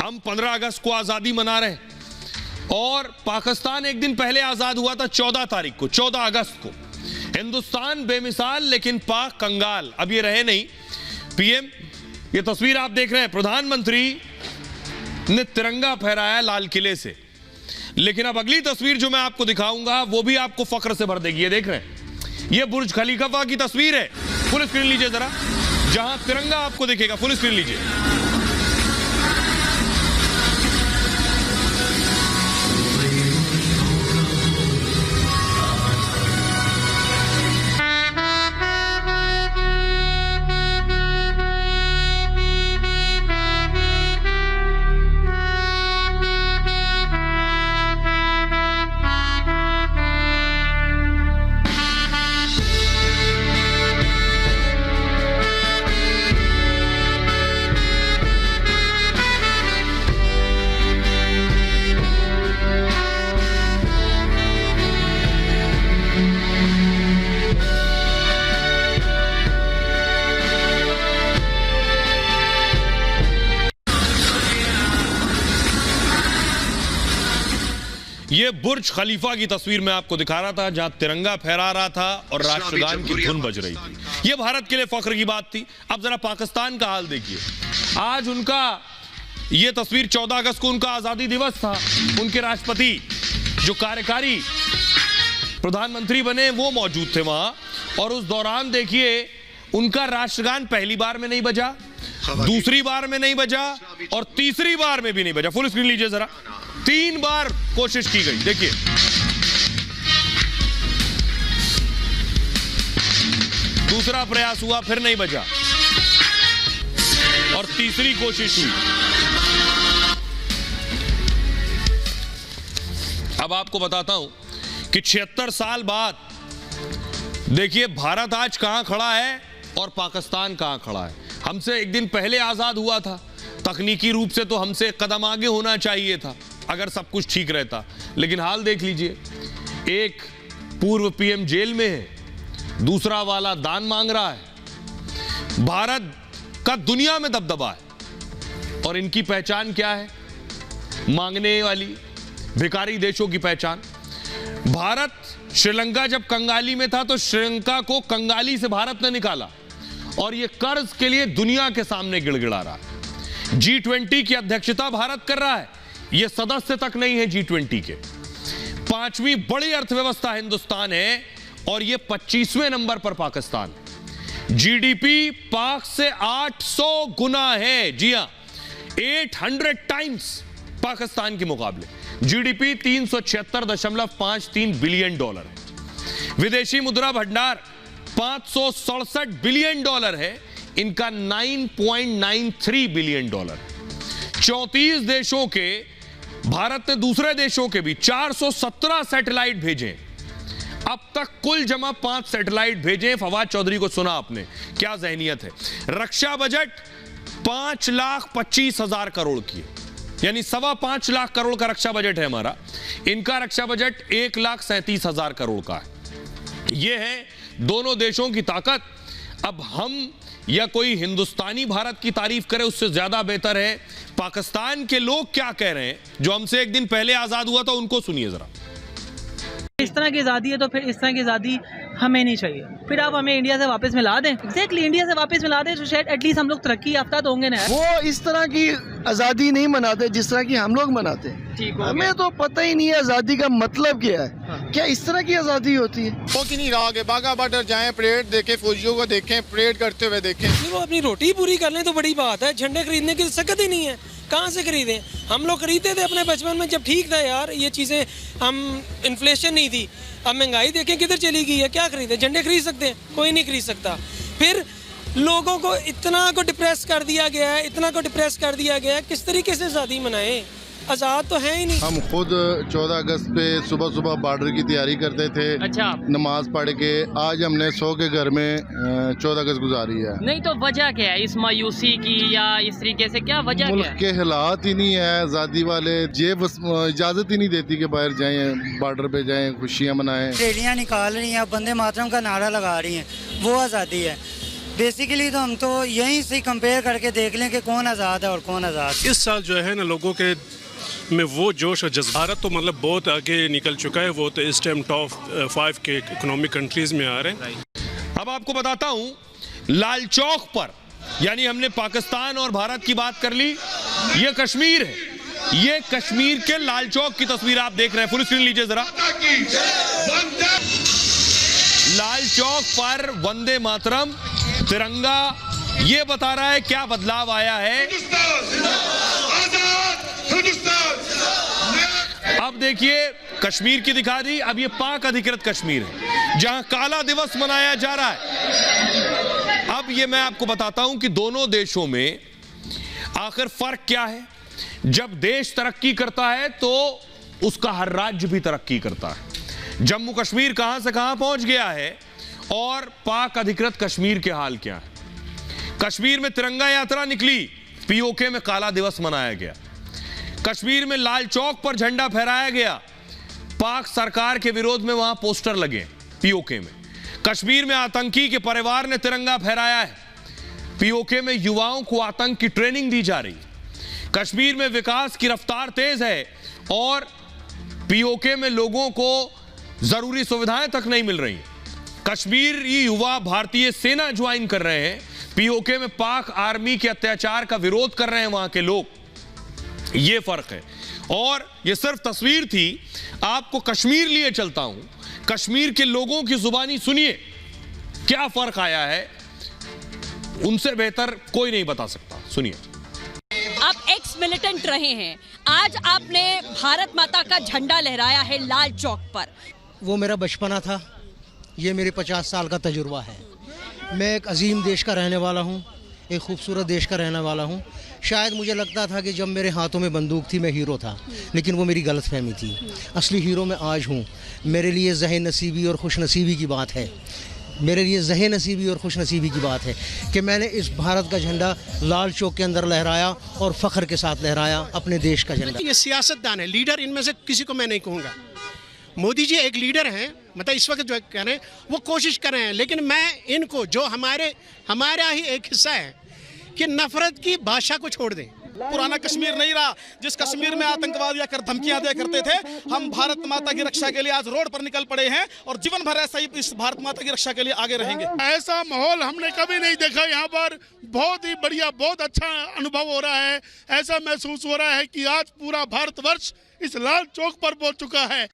हम 15 अगस्त को आजादी मना रहे हैं और पाकिस्तान एक दिन पहले आजाद हुआ था 14 तारीख को, 14 अगस्त को। हिंदुस्तान बेमिसाल लेकिन पाक कंगाल। अब ये रहे नहीं पीएम, ये तस्वीर आप देख रहे हैं, प्रधानमंत्री ने तिरंगा फहराया लाल किले से। लेकिन अब अगली तस्वीर जो मैं आपको दिखाऊंगा वो भी आपको फख्र से भर देगी। ये देख रहे हैं, ये बुर्ज खलीफा की तस्वीर है। फुल स्क्रीन लीजिए जरा, जहां तिरंगा आपको दिखेगा, फुल स्क्रीन लीजिए। ये बुर्ज खलीफा की तस्वीर मैं आपको दिखा रहा था, जहां तिरंगा फहरा रहा था और राष्ट्रगान की धुन बज रही थी। ये भारत के लिए फख्र की बात थी। अब जरा पाकिस्तान का हाल देखिए। आज उनका ये तस्वीर 14 अगस्त को उनका आजादी दिवस था। उनके राष्ट्रपति जो कार्यकारी प्रधानमंत्री बने वो मौजूद थे वहां, और उस दौरान देखिए उनका राष्ट्रगान पहली बार में नहीं बजा, दूसरी बार में नहीं बजा और तीसरी बार में भी नहीं बजा। फुल स्क्रीन लीजिए जरा, 3 बार कोशिश की गई। देखिए दूसरा प्रयास हुआ, फिर नहीं बजा, और तीसरी कोशिश हुई। अब आपको बताता हूं कि 76 साल बाद देखिए भारत आज कहां खड़ा है और पाकिस्तान कहां खड़ा है। हमसे एक दिन पहले आजाद हुआ था, तकनीकी रूप से तो हमसे कदम आगे होना चाहिए था अगर सब कुछ ठीक रहता। लेकिन हाल देख लीजिए, एक पूर्व पीएम जेल में है, दूसरा वाला दान मांग रहा है। भारत का दुनिया में दबदबा है और इनकी पहचान क्या है? मांगने वाली, भिखारी देशों की पहचान। भारत श्रीलंका जब कंगाली में था तो श्रीलंका को कंगाली से भारत ने निकाला, और यह कर्ज के लिए दुनिया के सामने गिड़गिड़ा रहा है। G20 की अध्यक्षता भारत कर रहा है, यह सदस्य तक नहीं है G20 के। 5वीं बड़ी अर्थव्यवस्था हिंदुस्तान है और यह 25वें नंबर पर पाकिस्तान। जीडीपी पाक से 800 गुना है। जी हां, 800 टाइम्स पाकिस्तान के मुकाबले। जीडीपी $376.53 बिलियन है। विदेशी मुद्रा भंडार $567 बिलियन है, इनका $9.93 बिलियन। 34 देशों के, भारत ने दूसरे देशों के भी 417 सैटेलाइट भेजे। अब तक कुल जमा 5 सैटेलाइट भेजे। फवाद चौधरी को सुना आपने, क्या जहनियत है। रक्षा बजट 5,25,000 करोड़ की, यानी 5.25 लाख करोड़ का रक्षा बजट है हमारा। इनका रक्षा बजट 1,37,000 करोड़ का है। यह है दोनों देशों की ताकत। अब हम या कोई हिंदुस्तानी भारत की तारीफ करे उससे ज्यादा बेहतर है पाकिस्तान के लोग क्या कह रहे हैं, जो हमसे एक दिन पहले आजाद हुआ था, उनको सुनिए जरा। इस तरह की आज़ादी है तो फिर इस तरह की आज़ादी हमें नहीं चाहिए। फिर आप हमें इंडिया से वापस मिला दें। एग्जैक्टली, इंडिया से वापस मिला दें तो शायद एटलीस्ट हम लोग तरक्की याफ्ता तो होंगे ना। वो इस तरह की आज़ादी नहीं मनाते जिस तरह की हम लोग मनाते हैं। हमें तो पता ही नहीं है आज़ादी का मतलब क्या है। हाँ। क्या इस तरह की आज़ादी होती है? वो कि नहीं रहा कि बागा बॉर्डर जाएं, परेड देखें, फौजियों को देखें, परेड करते हुए देखें। वो अपनी रोटी पूरी कर लें तो बड़ी बात है। झंडे खरीदने की सकत ही नहीं है, कहाँ से खरीदें? हम लोग खरीदते थे अपने बचपन में जब ठीक था यार, ये चीज़ें, हम इन्फ्लेशन नहीं थी। अब महंगाई देखें किधर चली गई है, क्या खरीदें? झंडे खरीद सकते हैं? कोई नहीं खरीद सकता। फिर लोगों को इतना को डिप्रेस कर दिया गया है, इतना को डिप्रेस कर दिया गया है, किस तरीके से आज़ादी मनाएं? आज़ाद तो है ही नहीं। हम खुद 14 अगस्त पे सुबह सुबह बॉर्डर की तैयारी करते थे। अच्छा। नमाज पढ़ के आज हमने 100 के घर में 14 अगस्त गुजारी है। नहीं तो वजह क्या है इस मायूसी की, या इस तरीके से क्या वजह क्या है? मुल्क के हालात ही नहीं है, आज़ादी वाले जेब इजाज़त ही नहीं देती कि बाहर जाएं, बॉर्डर पे जाएं, खुशियाँ मनाएं। रैलियाँ निकाल रही हैं, वंदे मातरम का नारा लगा रही हैं, वो आज़ादी है। बेसिकली तो हम तो यहीं से कंपेयर करके देख लें कि कौन आज़ाद है और कौन आज़ाद। इस साल जो है ना लोगों के में वो जोश और जज्बा, भारत तो मतलब बहुत आगे निकल चुका है, वो तो इस टाइम टॉप 5 के इकोनॉमिक कंट्रीज में आ रहे हैं। अब आपको बताता हूं, लाल चौक पर, यानी हमने पाकिस्तान और भारत की बात कर ली, ये कश्मीर है। ये कश्मीर के लाल चौक की तस्वीर आप देख रहे हैं, फुल स्क्रीन लीजिए जरा। लाल चौक पर वंदे मातरम तिरंगा, ये बता रहा है क्या बदलाव आया है। अब देखिए कश्मीर की दिखा दी, अब ये पाक अधिकृत कश्मीर है जहां काला दिवस मनाया जा रहा है। अब ये मैं आपको बताता हूं कि दोनों देशों में आखिर फर्क क्या है। जब देश तरक्की करता है तो उसका हर राज्य भी तरक्की करता है। जम्मू कश्मीर कहां से कहां पहुंच गया है और पाक अधिकृत कश्मीर के हाल क्या है। कश्मीर में तिरंगा यात्रा निकली, पीओके में काला दिवस मनाया गया। कश्मीर में लाल चौक पर झंडा फहराया गया, पाक सरकार के विरोध में वहां पोस्टर लगे पीओके में। कश्मीर में आतंकी के परिवार ने तिरंगा फहराया है, पीओके में युवाओं को आतंक की ट्रेनिंग दी जा रही। कश्मीर में विकास की रफ्तार तेज है और पीओके में लोगों को जरूरी सुविधाएं तक नहीं मिल रही। कश्मीरी युवा भारतीय सेना ज्वाइन कर रहे हैं, पीओके में पाक आर्मी के अत्याचार का विरोध कर रहे हैं वहां के लोग। ये फर्क है। और ये सिर्फ तस्वीर थी, आपको कश्मीर लिए चलता हूं। कश्मीर के लोगों की जुबानी सुनिए, क्या फर्क आया है, उनसे बेहतर कोई नहीं बता सकता। सुनिए। आप एक्स मिलिटेंट रहे हैं, आज आपने भारत माता का झंडा लहराया है लाल चौक पर। वो मेरा बचपना था, ये मेरे 50 साल का तजुर्बा है। मैं एक अजीम देश का रहने वाला हूँ, एक खूबसूरत देश का रहने वाला हूँ। शायद मुझे लगता था कि जब मेरे हाथों में बंदूक थी मैं हीरो था, लेकिन वो मेरी गलतफहमी थी। असली हीरो मैं आज हूँ। मेरे लिए ज़हन नसीबी और खुश नसीबी की बात है, मेरे लिए ज़हन नसीबी और खुश नसीबी की बात है कि मैंने इस भारत का झंडा लाल चौक के अंदर लहराया और फ़ख्र के साथ लहराया अपने देश का झंडा। ये सियासतदान है, लीडर इनमें से किसी को मैं नहीं कहूँगा। मोदी जी एक लीडर हैं, मतलब इस वक्त जो कह रहे हैं वो कोशिश कर रहे हैं, लेकिन मैं इनको जो हमारा ही एक हिस्सा है कि नफरत की भाषा को छोड़ दें। पुराना कश्मीर नहीं रहा, जिस कश्मीर में आतंकवादी आकर धमकियां दिया करते थे। हम भारत माता की रक्षा के लिए आज रोड पर निकल पड़े हैं और जीवन भर ऐसा ही इस भारत माता की रक्षा के लिए आगे रहेंगे। ऐसा माहौल हमने कभी नहीं देखा यहाँ पर। बहुत ही बढ़िया, बहुत अच्छा अनुभव हो रहा है। ऐसा महसूस हो रहा है कि आज पूरा भारतवर्ष इस लाल चौक पर पहुंच चुका है।